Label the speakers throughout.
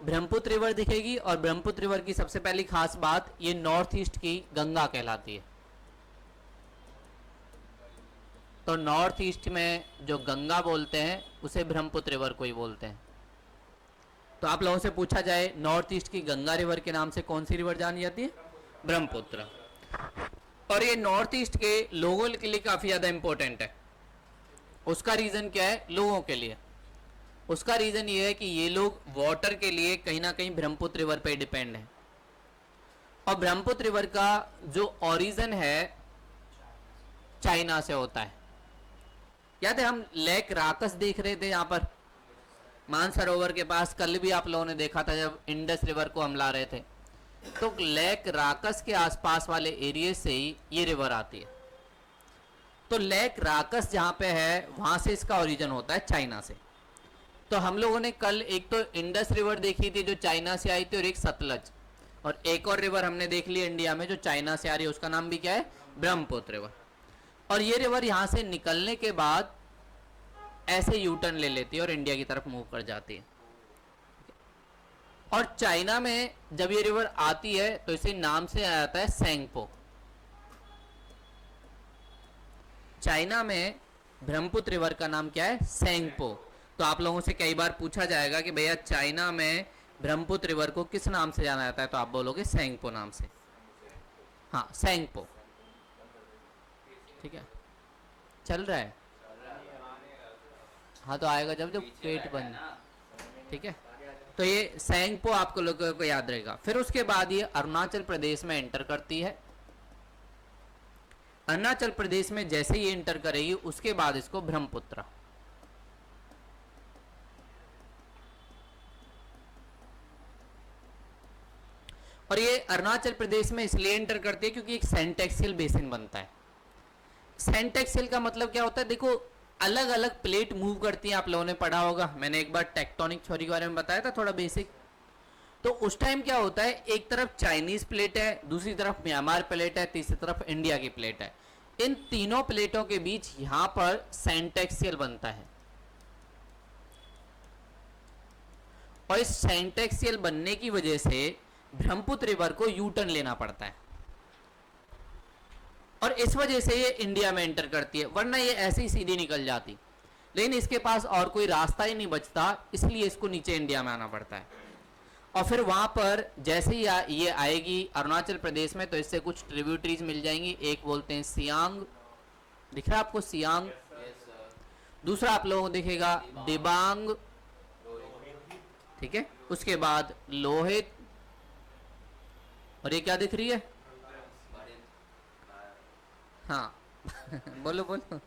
Speaker 1: Brahmaputra river दिखेगी, और Brahmaputra river की सबसे पहली खास बात, ये नॉर्थ ईस्ट की गंगा कहलाती है। तो नॉर्थ ईस्ट में जो गंगा बोलते हैं उसे ब्रह्मपुत्र रिवर को ही बोलते हैं। तो आप लोगों से पूछा जाए नॉर्थ ईस्ट की गंगा रिवर के नाम से कौन सी रिवर जानी जाती है? ब्रह्मपुत्र। और ये नॉर्थ ईस्ट के लोगों के लिए काफी ज्यादा इंपॉर्टेंट है। उसका रीजन क्या है? लोगों के लिए उसका रीजन ये है कि ये लोग वाटर के लिए कहीं ना कहीं ब्रह्मपुत्र रिवर पे डिपेंड है। और ब्रह्मपुत्र रिवर का जो ओरिजिन है चाइना से होता है। याद है हम लेक राकस देख रहे थे यहाँ पर मानसरोवर के पास, कल भी आप लोगों ने देखा था जब इंडस रिवर को हम ला रहे थे। तो लेक राकस के आसपास वाले एरिया से ही ये रिवर आती है। तो लेक राकस जहां पे है वहां से इसका ओरिजिन होता है चाइना से। तो हम लोगों ने कल एक तो इंडस रिवर देखी थी जो चाइना से आई थी, और एक सतलज, और एक और रिवर हमने देख ली इंडिया में जो चाइना से आ रही है, उसका नाम भी क्या है? ब्रह्मपुत्र रिवर। और ये रिवर यहां से निकलने के बाद ऐसे यू टर्न ले लेती है और इंडिया की तरफ मूव कर जाती है। और चाइना में जब ये रिवर आती है तो इसे नाम से आ जाता है सेंगपो। चाइना में ब्रह्मपुत्र रिवर का नाम क्या है? सेंगपो। तो आप लोगों से कई बार पूछा जाएगा कि भैया चाइना में ब्रह्मपुत्र रिवर को किस नाम से जाना जाता है? तो आप बोलोगे सेंगपो नाम से। हाँ, सेंगपो। ठीक है, चल रहा है। हाँ, तो आएगा जब जब पेट बंद। ठीक है, तो ये सेंगपो आपको लोगों को याद रहेगा। फिर उसके बाद ये अरुणाचल प्रदेश में एंटर करती है। अरुणाचल प्रदेश में जैसे ही एंटर करेगी उसके बाद इसको ब्रह्मपुत्र। और ये अरुणाचल प्रदेश में इसलिए एंटर करती है क्योंकि एक सेंटेक्सियल बेसिन बनता है। सेंटेक्सियल का मतलब क्या होता है? देखो, अलग अलग प्लेट मूव करती हैं, आप लोगों ने पढ़ा होगा। मैंने एक बार टेक्टोनिक थ्योरी के बारे में बताया था थोड़ा बेसिक। तो उस टाइम क्या होता है, एक तरफ चाइनीज प्लेट है, दूसरी तरफ म्यांमार प्लेट है, तीसरी तरफ इंडिया की प्लेट है। इन तीनों प्लेटों के बीच यहां पर सेंटेक्सियल बनता है, और इस सेंटेक्सियल बनने की वजह से ब्रह्मपुत्र रिवर को यू टर्न लेना पड़ता है, और इस वजह से ये इंडिया में एंटर करती है। वरना ये ऐसे ही सीधी निकल जाती, लेकिन इसके पास और कोई रास्ता ही नहीं बचता, इसलिए इसको नीचे इंडिया में आना पड़ता है। और फिर वहां पर जैसे ही ये आएगी अरुणाचल प्रदेश में, तो इससे कुछ ट्रिब्यूटरीज मिल जाएंगी। एक बोलते हैं सियांग, दिख रहा है आपको सियांग। दूसरा आप लोगों को दिखेगा दिबांग। ठीक है, उसके बाद लोहित, और ये क्या दिख रही है? हाँ बोलो बोलो।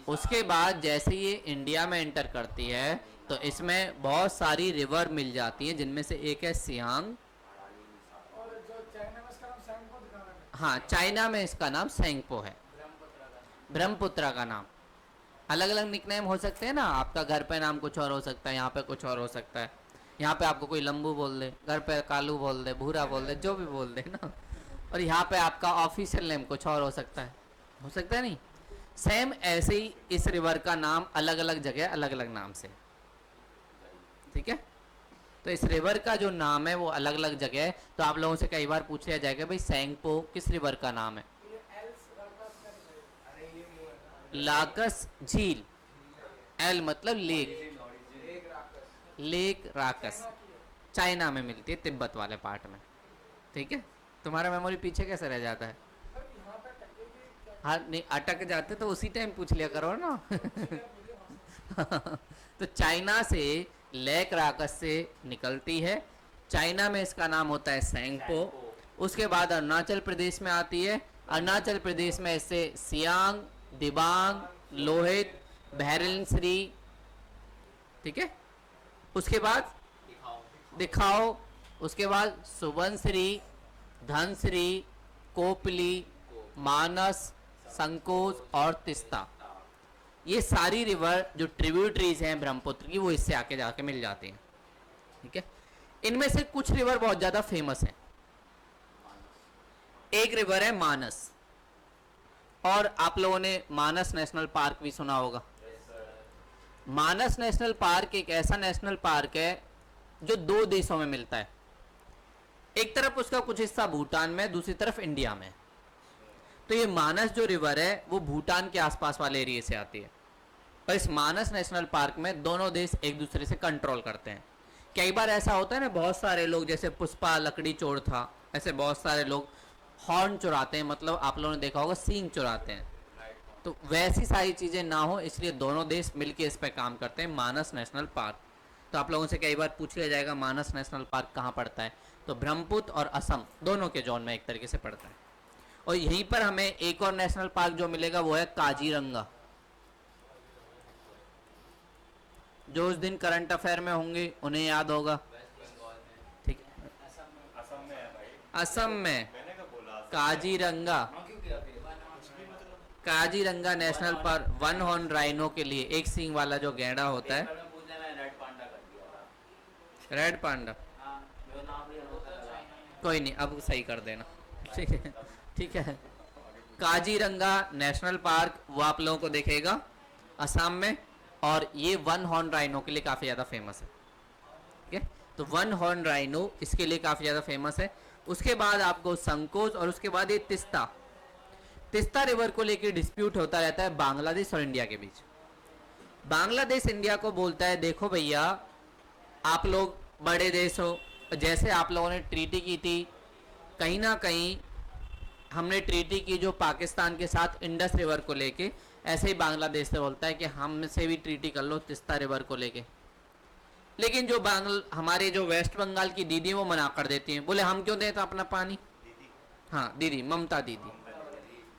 Speaker 1: उसके बाद जैसे ये इंडिया में एंटर करती है तो इसमें बहुत सारी रिवर मिल जाती हैं, जिनमें से एक है सियांग।
Speaker 2: और जो चाइना में इसका नाम सेंगपो दिखा रहा है।
Speaker 1: हाँ, चाइना में इसका नाम सेंगपो है। ब्रह्मपुत्र का नाम अलग अलग निकनेम हो सकते हैं ना। आपका घर पे नाम कुछ और हो सकता है, यहाँ पे कुछ और हो सकता है। यहाँ पे आपको कोई लंबू बोल दे, घर पे कालू बोल दे, भूरा बोल दे, जो भी बोल दे ना। और यहाँ पे आपका ऑफिशियल नेम कुछ और हो सकता है नहीं। सेम ऐसे ही इस रिवर का नाम अलग अलग जगह अलग अलग नाम से। ठीक है, तो इस रिवर का जो नाम है वो अलग अलग जगह है। तो आप लोगों से कई बार पूछ लिया जाएगा भाई सेंगपो किस रिवर का नाम है? लाकस झील। एल मतलब लेक, लेक राकस चाइना में मिलती है, तिब्बत वाले पार्ट में। ठीक है, तुम्हारा मेमोरी पीछे कैसे रह जाता है? हाँ, नहीं अटक जाते तो उसी टाइम पूछ लिया करो ना। तो चाइना से लेक राकस से निकलती है, चाइना में इसका नाम होता है सेंगपो। उसके बाद अरुणाचल प्रदेश में आती है, अरुणाचल प्रदेश में इससे सियांग, दिबांग, लोहित, भैरनश्री। ठीक है, उसके बाद दिखाओ, उसके बाद सुबनश्री, धनश्री, कोपली, मानस, संकोच और तिस्ता। ये सारी रिवर जो ट्रिब्यूटरीज हैं ब्रह्मपुत्र की, वो इससे आके जाके मिल जाती हैं। ठीक है, इनमें से कुछ रिवर बहुत ज्यादा फेमस है। एक रिवर है मानस, और आप लोगों ने मानस नेशनल पार्क भी सुना होगा। मानस नेशनल पार्क एक ऐसा नेशनल पार्क है जो दो देशों में मिलता है। एक तरफ उसका कुछ हिस्सा भूटान में, दूसरी तरफ इंडिया में। तो ये मानस जो रिवर है वो भूटान के आसपास वाले एरिया से आती है। और इस मानस नेशनल पार्क में दोनों देश एक दूसरे से कंट्रोल करते हैं। कई बार ऐसा होता है ना, बहुत सारे लोग, जैसे पुष्पा लकड़ी चोर था, ऐसे बहुत सारे लोग हॉर्न चुराते हैं, मतलब आप लोगों ने देखा होगा सींग चुराते हैं। तो वैसी सारी चीज़ें ना हो इसलिए दोनों देश मिलकर इस पर काम करते हैं, मानस नेशनल पार्क। तो आप लोगों से कई बार पूछ लिया जाएगा मानस नेशनल पार्क कहाँ पड़ता है, तो ब्रह्मपुत्र और असम दोनों के जोन में एक तरीके से पड़ता है। और यहीं पर हमें एक और नेशनल पार्क जो मिलेगा वो है काजीरंगा। जो उस दिन करंट अफेयर में होंगे उन्हें याद होगा, ठीक है। असम में Kaziranga, Kaziranga national park one horn rhino के लिए, एक सींग वाला जो गैंडा होता है। रेड पांडा, कोई नहीं, अब सही कर देना, ठीक है, ठीक है। काजीरंगा नेशनल पार्क वो आप लोगों को दिखेगा असम में, और ये वन हॉर्न राइनो के लिए काफ़ी ज़्यादा फेमस है, ठीक है। तो वन हॉर्न राइनो इसके लिए काफ़ी ज़्यादा फेमस है। उसके बाद आपको संकोच, और उसके बाद ये तिस्ता। तिस्ता रिवर को लेकर डिस्प्यूट होता रहता है बांग्लादेश और इंडिया के बीच। बांग्लादेश इंडिया को बोलता है देखो भैया, आप लोग बड़े देश हो, जैसे आप लोगों ने ट्रीटी की थी, कहीं ना कहीं हमने ट्रीटी की जो पाकिस्तान के साथ इंडस रिवर को लेके, ऐसे ही बांग्लादेश से बोलता है कि हमसे भी ट्रीटी कर लो तिस्ता रिवर को लेके। लेकिन जो हमारे जो वेस्ट बंगाल की दीदी वो मना कर देती हैं, बोले हम क्यों दें तो अपना पानी। हाँ दीदी, ममता दीदी।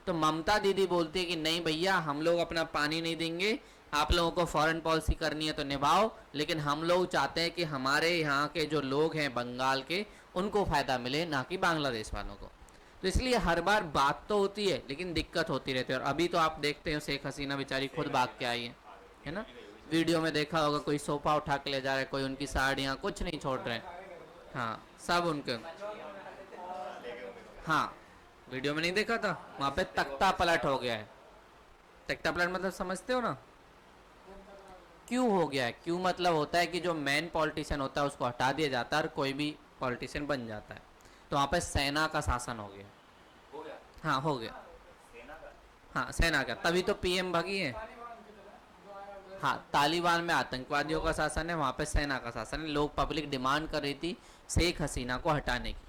Speaker 1: तो ममता दीदी बोलती है कि नहीं भैया, हम लोग अपना पानी नहीं देंगे, आप लोगों को फॉरेन पॉलिसी करनी है तो निभाओ, लेकिन हम लोग चाहते हैं कि हमारे यहाँ के जो लोग हैं बंगाल के, उनको फ़ायदा मिले, ना कि बांग्लादेश वालों को। तो इसलिए हर बार बात तो होती है लेकिन दिक्कत होती रहती है। और अभी तो आप देखते हो शेख हसीना बेचारी खुद भाग के आई है ना, वीडियो में देखा होगा, कोई सोफा उठा के ले जा रहा है, कोई उनकी साड़ियाँ, कुछ नहीं छोड़ रहे हैं। हाँ सब उनके, हाँ वीडियो में नहीं देखा था, वहाँ पे तख्ता पलट हो गया है। तख्ता पलट मतलब समझते हो ना, क्यों हो गया है? क्यों मतलब होता है कि जो मेन पॉलिटिशियन होता है उसको हटा दिया जाता है और कोई भी पॉलिटिशियन बन जाता है। तो वहाँ पे सेना का शासन हो गया। हाँ हो गया, हाँ सेना का, तभी तो पीएम भगी है। हाँ तालिबान में आतंकवादियों का शासन है, वहाँ पे सेना का शासन है। लोग, पब्लिक डिमांड कर रही थी शेख हसीना को हटाने की,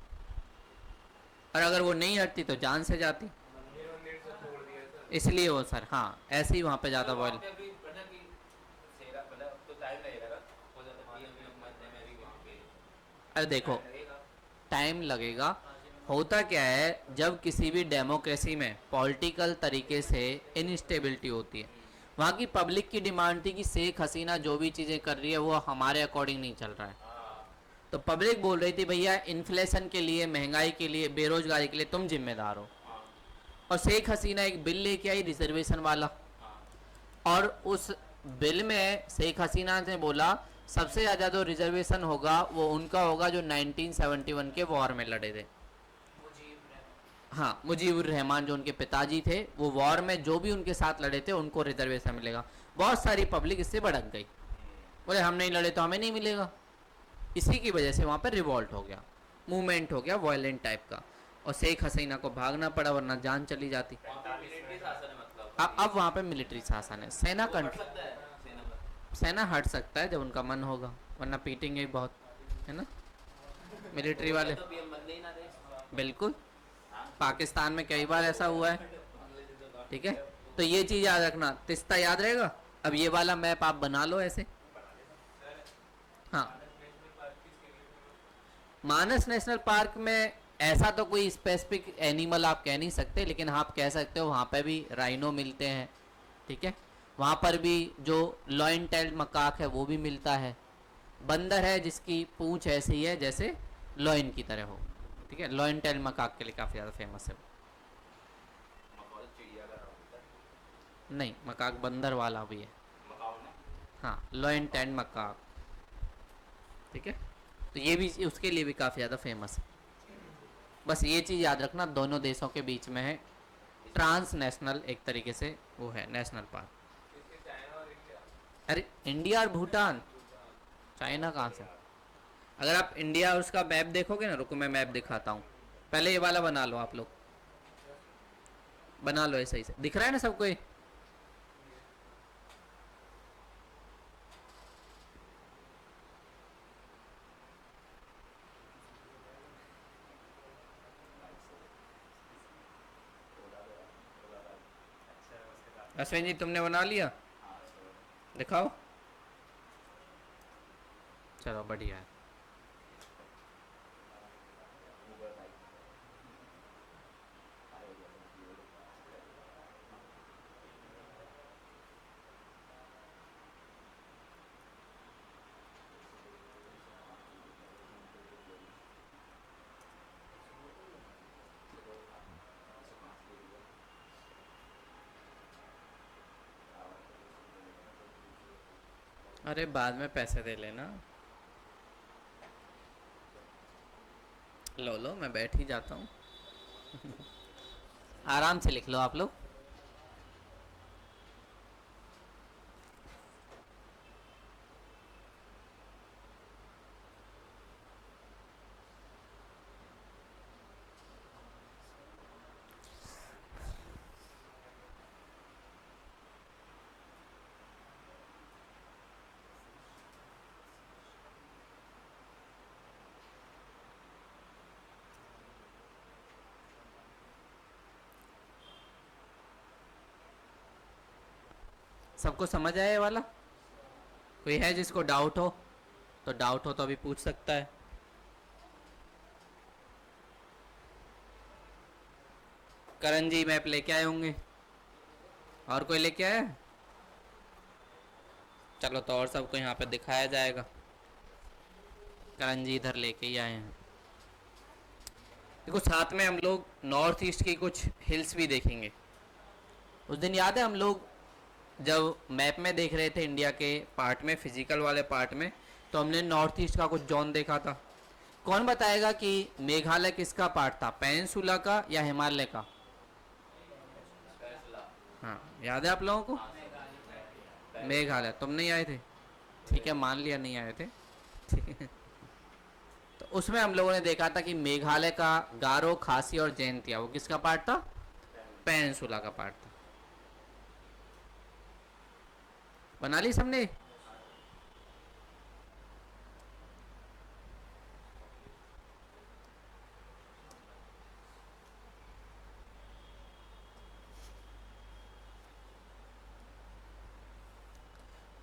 Speaker 1: और अगर वो नहीं हटती तो जान से जाती, इसलिए वो सर, हाँ ऐसे ही वहाँ पे ज़्यादा बॉयल। अरे देखो टाइम लगेगा। होता क्या है, जब किसी भी डेमोक्रेसी में पॉलिटिकल तरीके से इनस्टेबिलिटी होती है, वहाँ की पब्लिक की डिमांड थी कि शेख हसीना जो भी चीज़ें कर रही है वो हमारे अकॉर्डिंग नहीं चल रहा है। तो पब्लिक बोल रही थी भैया इन्फ्लेशन के लिए, महंगाई के लिए, बेरोजगारी के लिए तुम जिम्मेदार हो। और शेख हसीना एक बिल लेके आई रिजर्वेशन वाला, और उस बिल में शेख हसीना ने बोला सबसे ज़्यादा जो रिजर्वेशन होगा वो उनका होगा जो 1971 के वॉर में लड़े थे। हाँ मुजीबुर रहमान जो उनके पिताजी थे, वो वॉर में जो भी उनके साथ लड़े थे उनको रिजर्वेशन मिलेगा। बहुत सारी पब्लिक इससे भड़क गई, बोले हम नहीं लड़े तो हमें नहीं मिलेगा। इसी की वजह से वहाँ पर रिवॉल्ट हो गया, मूवमेंट हो गया वायलेंट टाइप का, और शेख हसीना को भागना पड़ा वरना जान चली जाती। अब वहाँ पे मिलिट्री शासन है, सेना कंट्रोल, सेना हट सकता है जब उनका मन होगा, वरना पीटेंगे बहुत, है ना मिलिट्री वाले। बिल्कुल, पाकिस्तान में कई बार ऐसा हुआ है, ठीक है। तो ये चीज़ याद रखना, तिस्ता याद रहेगा। अब ये वाला मैप आप बना लो ऐसे। हाँ मानस नेशनल पार्क में ऐसा तो कोई स्पेसिफिक एनिमल आप कह नहीं सकते, लेकिन आप कह सकते हो वहाँ पे भी राइनो मिलते हैं, ठीक है। वहाँ पर भी जो लॉयन टेल्ड मकाक है वो भी मिलता है। बंदर है जिसकी पूंछ ऐसी है जैसे लॉयन की तरह हो, ठीक है। लॉयन टेल्ड मकाक के लिए काफ़ी ज़्यादा फेमस है। नहीं, मकाक बंदर वाला भी है, हाँ लॉयन टेल्ड मकाक, ठीक है। तो ये भी उसके लिए भी काफ़ी ज़्यादा फेमस है। बस ये चीज़ याद रखना, दोनों देशों के बीच में है, ट्रांस नेशनल एक तरीके से वो है नेशनल पार्क। अरे इंडिया और भूटान, चाइना कहाँ से? अगर आप इंडिया और उसका मैप देखोगे ना, रुको मैं मैप दिखाता हूँ। पहले ये वाला बना लो, आप लोग बना लो, ऐसे ही से दिख रहा है ना सबको ये? अश्विन जी तुमने बना लिया? दिखाओ। चलो बढ़िया है। अरे बाद में पैसे दे लेना। लो लो, मैं बैठ ही जाता हूँ। आराम से लिख लो आप लोग। सबको समझ आया ये वाला? कोई है जिसको डाउट हो तो अभी पूछ सकता है। करण जी मैप लेके आए होंगे, और कोई लेके आया? चलो तो और सबको यहाँ पे दिखाया जाएगा। करण जी इधर लेके ही आए हैं। देखो साथ में हम लोग नॉर्थ ईस्ट की कुछ हिल्स भी देखेंगे। उस दिन याद है हम लोग जब मैप में देख रहे थे इंडिया के पार्ट में, फिजिकल वाले पार्ट में, तो हमने नॉर्थ ईस्ट का कुछ जोन देखा था। कौन बताएगा कि मेघालय किसका पार्ट था, पेनिनसुला का या हिमालय का? हाँ याद है आप लोगों को? मेघालय। तुम नहीं आए थे? ठीक है, मान लिया नहीं आए थे। ठीक है, तो उसमें हम लोगों ने देखा था कि मेघालय का गारो, खासी और जैंतिया वो किसका पार्ट था? पेनिनसुला का पार्ट था। बना ली सबने?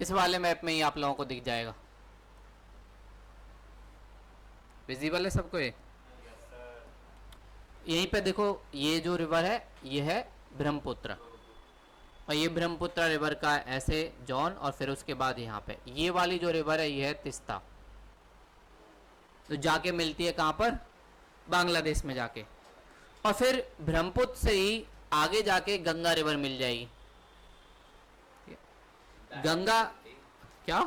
Speaker 1: इस वाले मैप में ही आप लोगों को दिख जाएगा। विजिबल है सबको ये? यहीं पे देखो, ये जो रिवर है ये है ब्रह्मपुत्र, और ये ब्रह्मपुत्र रिवर का ऐसे जॉन, और फिर उसके बाद यहाँ पे ये वाली जो रिवर है ये है तिस्ता। तो जाके मिलती है कहाँ पर? बांग्लादेश में जाके। और फिर ब्रह्मपुत्र से ही आगे जाके गंगा रिवर मिल जाएगी। गंगा क्या?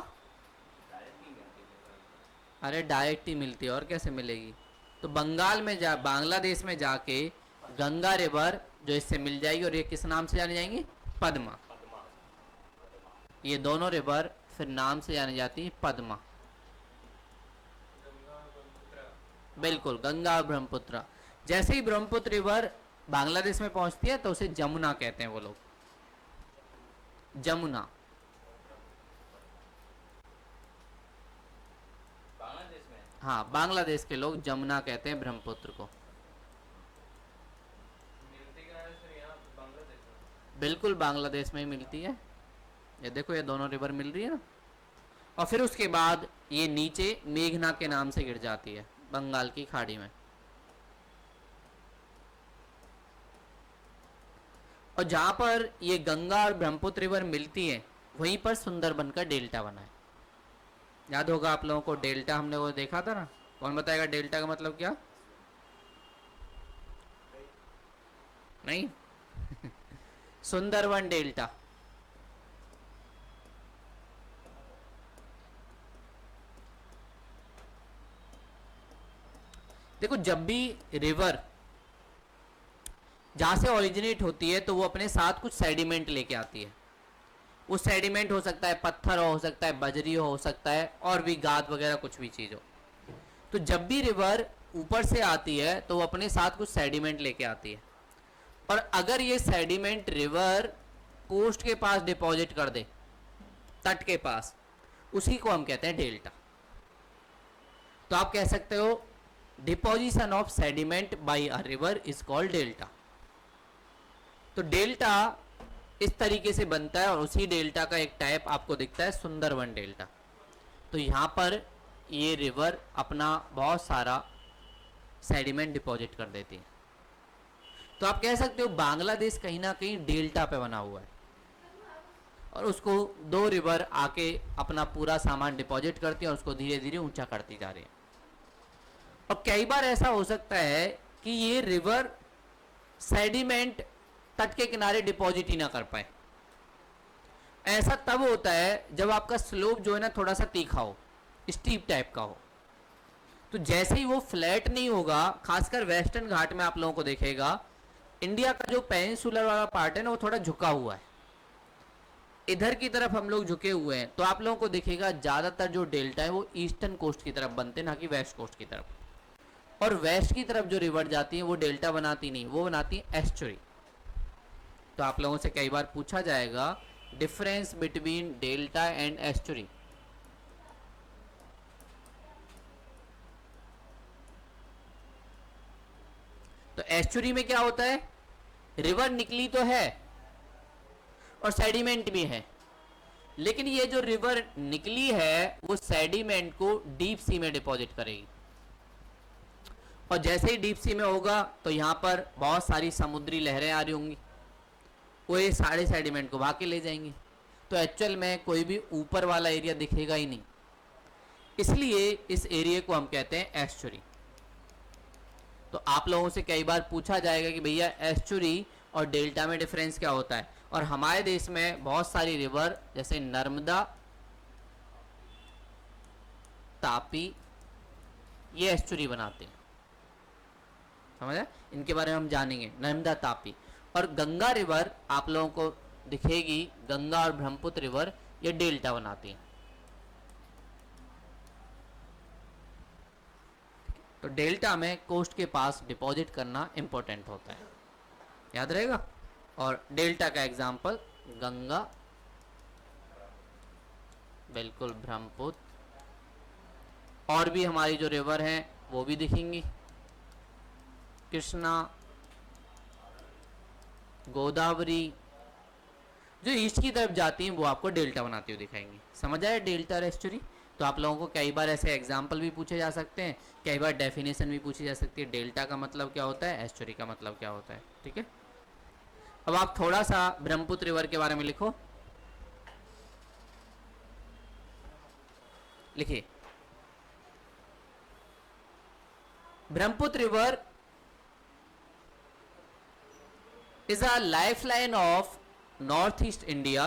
Speaker 1: अरे डायरेक्ट ही मिलती है, और कैसे मिलेगी? तो बंगाल में बांग्लादेश में जाके गंगा रिवर जो इससे मिल जाएगी, और ये किस नाम से जानी जाएंगी? पद्मा। ये दोनों रिवर फिर नाम से जानी जाती है पद्मा। बिल्कुल, गंगा और ब्रह्मपुत्र। जैसे ही ब्रह्मपुत्र रिवर बांग्लादेश में पहुंचती है तो उसे जमुना कहते हैं वो लोग, जमुना। बांग्लादेश में? हाँ, बांग्लादेश के लोग जमुना कहते हैं ब्रह्मपुत्र को। बिल्कुल बांग्लादेश में ही मिलती है। ये देखो ये दोनों रिवर मिल रही है ना, और फिर उसके बाद ये नीचे मेघना के नाम से गिर जाती है बंगाल की खाड़ी में। और जहां पर ये गंगा और ब्रह्मपुत्र रिवर मिलती है वहीं पर सुंदरबन का डेल्टा बना है। याद होगा आप लोगों को, डेल्टा हमने वो देखा था ना। कौन बताएगा डेल्टा का मतलब क्या? नहीं? सुंदरबन डेल्टा। देखो जब भी रिवर जहां से ओरिजिनेट होती है तो वो अपने साथ कुछ सेडिमेंट लेके आती है। वो सेडिमेंट हो सकता है, पत्थर हो सकता है, बजरी हो सकता है, और भी गाद वगैरह कुछ भी चीज हो। तो जब भी रिवर ऊपर से आती है तो वो अपने साथ कुछ सेडिमेंट लेके आती है, और अगर ये सेडिमेंट रिवर कोस्ट के पास डिपॉजिट कर दे, तट के पास, उसी को हम कहते हैं डेल्टा। तो आप कह सकते हो deposition of sediment by a river is called delta. तो डेल्टा इस तरीके से बनता है, और उसी डेल्टा का एक टाइप आपको दिखता है सुंदरवन डेल्टा। तो यहां पर ये रिवर अपना बहुत सारा सेडिमेंट डिपॉजिट कर देती है। तो आप कह सकते हो बांग्लादेश कहीं ना कहीं डेल्टा पे बना हुआ है, और उसको दो रिवर आके अपना पूरा सामान डिपॉजिट करती है और उसको धीरे धीरे ऊंचा करती जा रही है। और कई बार ऐसा हो सकता है कि ये रिवर सेडिमेंट तट के किनारे डिपॉजिट ही ना कर पाए। ऐसा तब होता है जब आपका स्लोप जो है ना थोड़ा सा तीखा हो, स्टीप टाइप का हो। तो जैसे ही वो फ्लैट नहीं होगा, खासकर वेस्टर्न घाट में आप लोगों को देखेगा इंडिया का जो पेनिनसुलर वाला पार्ट है ना वो थोड़ा झुका हुआ है, इधर की तरफ हम लोग झुके हुए हैं। तो आप लोगों को दिखेगा ज्यादातर जो डेल्टा है वो ईस्टर्न कोस्ट की तरफ बनते हैं, ना कि वेस्ट कोस्ट की तरफ। और वेस्ट की तरफ जो रिवर जाती है वो डेल्टा बनाती नहीं, वो बनाती है एस्चुरी। तो आप लोगों से कई बार पूछा जाएगा difference between delta and estuary. तो एस्चुरी में क्या होता है, रिवर निकली तो है और सेडिमेंट भी है, लेकिन ये जो रिवर निकली है वो सेडिमेंट को डीप सी में डिपॉजिट करेगी, और जैसे ही डीप सी में होगा तो यहां पर बहुत सारी समुद्री लहरें आ रही होंगी, वो ये सारे सेडिमेंट को भाग के ले जाएंगी। तो एक्चुअल में कोई भी ऊपर वाला एरिया दिखेगा ही नहीं, इसलिए इस एरिया को हम कहते हैं एस्चुरी। तो आप लोगों से कई बार पूछा जाएगा कि भैया एस्चुरी और डेल्टा में डिफरेंस क्या होता है। और हमारे देश में बहुत सारी रिवर जैसे नर्मदा, तापी, ये एस्चुरी बनाते हैं, समझे, इनके बारे में हम जानेंगे। नर्मदा, तापी और गंगा रिवर आप लोगों को दिखेगी, गंगा और ब्रह्मपुत्र रिवर ये डेल्टा बनाती हैं। तो डेल्टा में कोस्ट के पास डिपॉजिट करना इंपॉर्टेंट होता है, याद रहेगा। और डेल्टा का एग्जांपल गंगा, बिल्कुल ब्रह्मपुत्र, और भी हमारी जो रिवर हैं वो भी दिखेंगी, कृष्णा, गोदावरी। जो ईस्ट की तरफ जाती हैं वो आपको डेल्टा बनाती हुई दिखाएंगी। समझ आया डेल्टा और एस्चुरी। तो आप लोगों को कई बार ऐसे एग्जाम्पल भी पूछे जा सकते हैं, कई बार डेफिनेशन भी पूछी जा सकती है, डेल्टा का मतलब क्या होता है, एस्चुरी का मतलब क्या होता है। ठीक है, अब आप थोड़ा सा ब्रह्मपुत्र रिवर के बारे में लिखो, लिखिए Brahmaputra river is a lifeline of northeast India,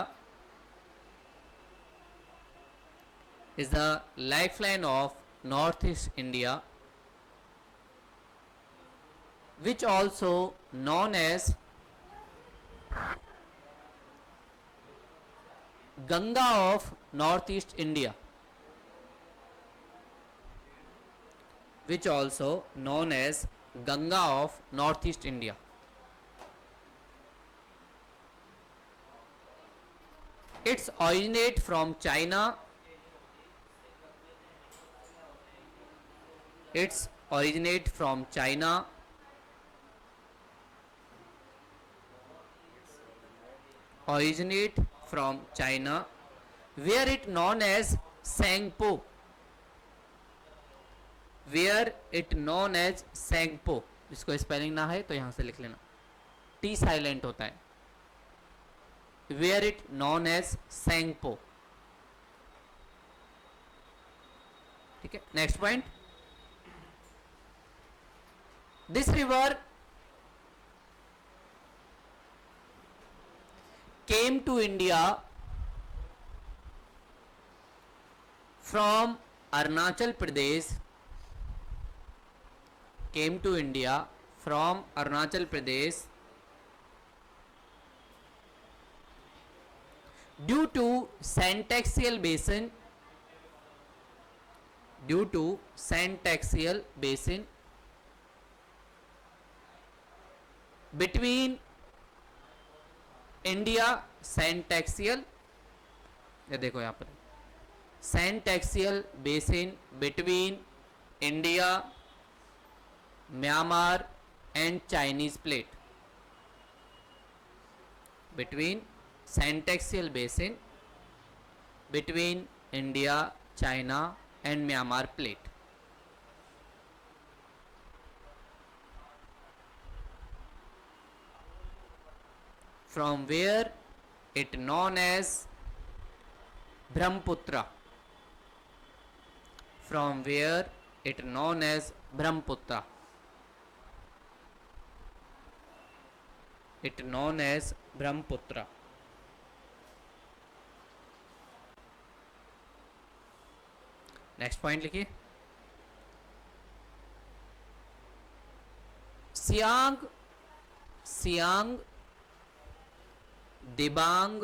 Speaker 1: is the lifeline of northeast India, which also known as Ganga of northeast India, which also known as Ganga of northeast India. It's originate from China. It's originate from China. Originate from China, where it known as Sangpo. Where it known as Sangpo. इसको spelling ना है तो यहां से लिख लेना, T silent होता है। Where it known as Sangpo. ठीक है, next point, this river came to India from Arunachal Pradesh, came to India from Arunachal Pradesh due to syntaxial basin, due to syntaxial basin between India, syntaxial, ये देखो यहां पर syntaxial basin between India, Myanmar and Chinese plate, between syntaxial basin between India, China and Myanmar plate. From where it known as Brahmaputra, from where it known as Brahmaputra, it known as Brahmaputra. Next point लिखिए. Siang, Siang, Dibang,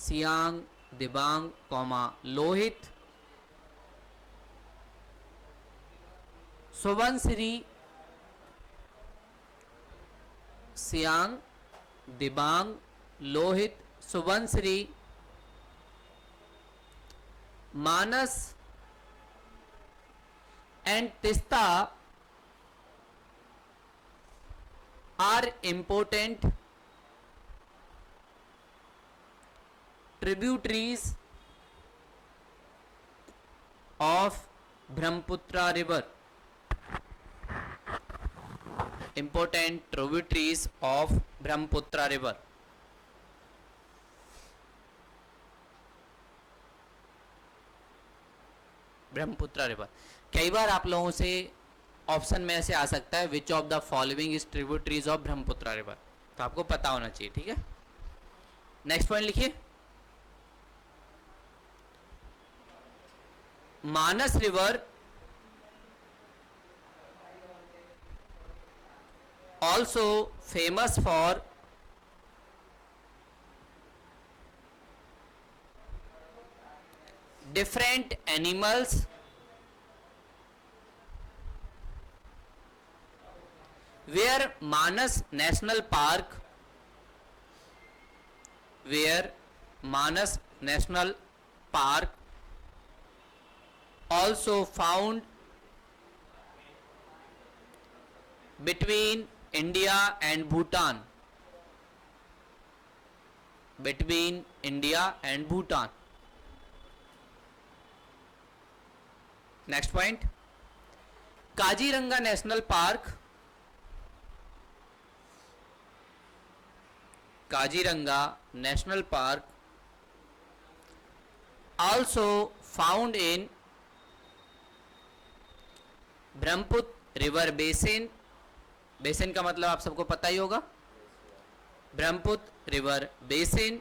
Speaker 1: Siang, Dibang, comma Lohit, Subansiri, Siang, Dibang, Lohit, Subansiri, Manas and Tista are important tributaries of Brahmaputra river, important tributaries of Brahmaputra river. Brahmaputra river. कई बार आप लोगों से option में ऐसे आ सकता है which of the following is tributaries of Brahmaputra river, तो आपको पता होना चाहिए. ठीक है, नेक्स्ट पॉइंट लिखिए. Manas river also famous for different animals where Manas National Park, where Manas National Park also found between India and Bhutan, between India and Bhutan. Next point. Kaziranga national park, Kaziranga national park also found in Brahmaputra river basin. Basin का मतलब आप सबको पता ही होगा, Brahmaputra river basin,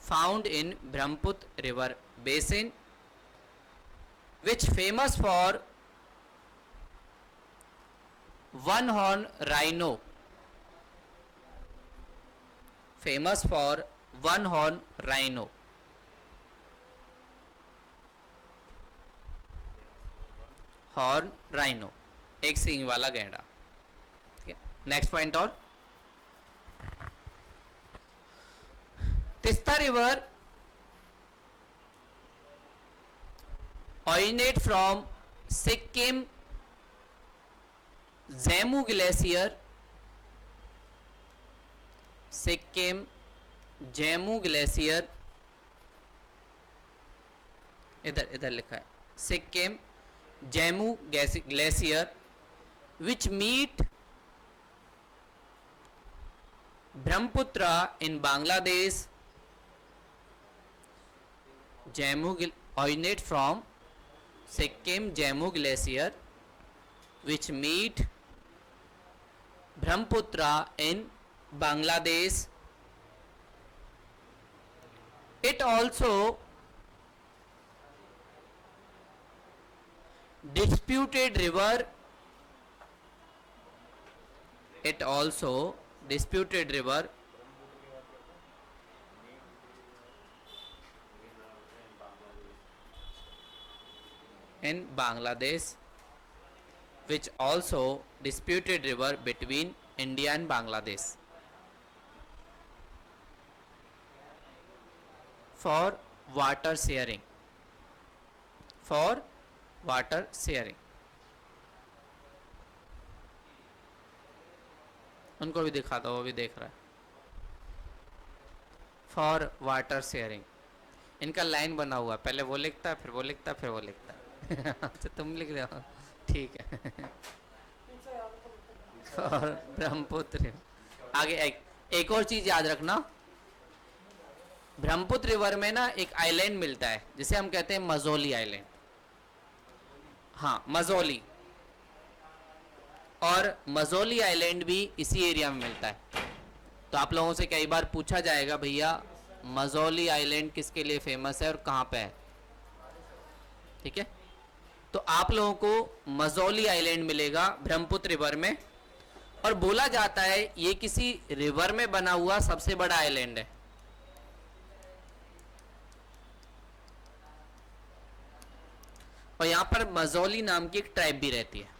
Speaker 1: found in Brahmaputra river basin, which famous for one horn rhino, famous for one horn rhino. Horn rhino, एक सींग वाला गैंडा. Next point. और Tista river originate from Sikkim Jemu Glacier, Sikkim Jemu Glacier, इधर लिखा है Sikkim Jemu Glacier, which meet Brahmaputra in Bangladesh. Jemu originate from Sikkim Jemu Glacier, which meet Brahmaputra in Bangladesh. It also disputed river, it also disputed river in Bangladesh, which also disputed river between India and Bangladesh. For water sharing. For water sharing. उनको भी दिखा दो, वो भी देख रहा है. For water sharing. इनका लाइन बना हुआ, पहले वो लिखता है, फिर वो लिखता है, फिर वो लिखता है. अच्छा तुम लिख रहे हो, ठीक है.
Speaker 2: पीछे याद तो
Speaker 1: फॉर ब्रह्मपुत्र. आगे एक और चीज याद रखना, ब्रह्मपुत्र रिवर में ना एक आइलैंड मिलता है जिसे हम कहते हैं मजोली आइलैंड. हाँ मजोली. और मजोली आइलैंड भी इसी एरिया में मिलता है. तो आप लोगों से कई बार पूछा जाएगा भैया मजोली आइलैंड किसके लिए फेमस है और कहाँ पे है. ठीक है, तो आप लोगों को मजोली आइलैंड मिलेगा ब्रह्मपुत्र रिवर में. और बोला जाता है ये किसी रिवर में बना हुआ सबसे बड़ा आइलैंड है. और यहां पर मजोली नाम की एक ट्राइब भी रहती है.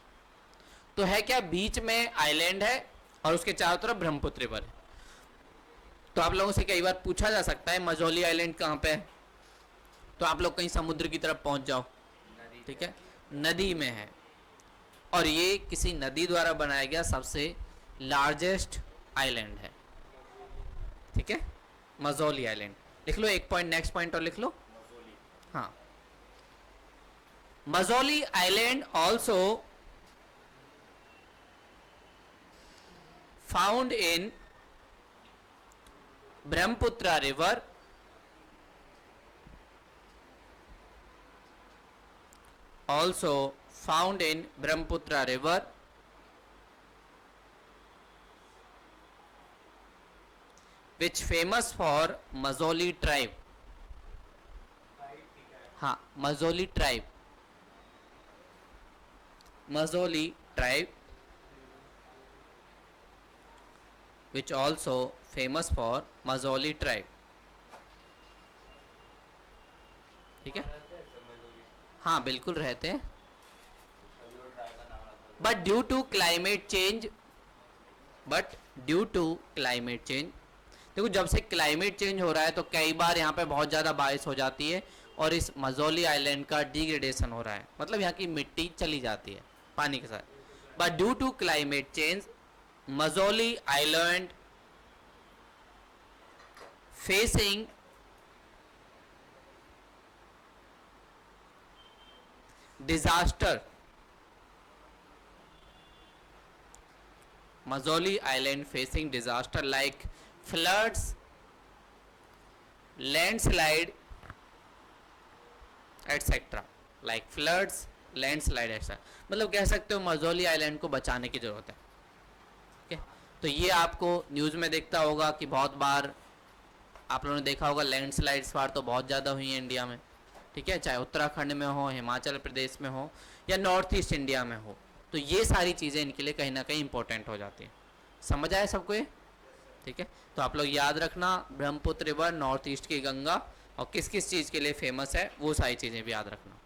Speaker 1: तो है क्या, बीच में आइलैंड है और उसके चारों तरफ ब्रह्मपुत्र रिवर है. तो आप लोगों से कई बार पूछा जा सकता है मजोली आइलैंड कहाँ पे है, तो आप लोग कहीं समुद्र की तरफ पहुंच जाओ. ठीक है, नदी में है और ये किसी नदी द्वारा बनाया गया सबसे लार्जेस्ट आइलैंड है. ठीक है, मजोली आइलैंड लिख लो. एक पॉइंट, नेक्स्ट पॉइंट और लिख लो. हाँ, Majuli island also found in Brahmaputra river also found in Brahmaputra river which famous for Mazoli tribe. हाँ, Mazoli tribe. Mazoli tribe which also famous for Mazoli tribe. ठीक है, हाँ बिल्कुल रहते हैं. But due to climate change, देखो जब से क्लाइमेट चेंज हो रहा है तो कई बार यहाँ पे बहुत ज़्यादा बारिश हो जाती है और इस मजोली आइलैंड का डिग्रेडेशन हो रहा है, मतलब यहाँ की मिट्टी चली जाती है पानी के साथ. But due to climate change Majuli island facing disaster. Mazoli Island facing disaster like floods, landslide, etc. Like floods, landslide, etc. मतलब कह सकते हो मजोली आइलैंड को बचाने की जरूरत है. ठीक है, तो ये आपको न्यूज़ में देखता होगा कि बहुत बार आप लोगों ने देखा होगा लैंडस्लाइड्स बार तो बहुत ज़्यादा हुई है इंडिया में. ठीक है, चाहे उत्तराखंड में हो, हिमाचल प्रदेश में हो या नॉर्थ ईस्ट इंडिया में हो, तो ये सारी चीज़ें इनके लिए कहीं ना कहीं इंपॉर्टेंट हो जाती हैं. समझ आया सबको ये. ठीक है, तो आप लोग याद रखना ब्रह्मपुत्र रिवर नॉर्थ ईस्ट की गंगा और किस किस चीज़ के लिए फेमस है वो सारी चीज़ें भी याद रखना.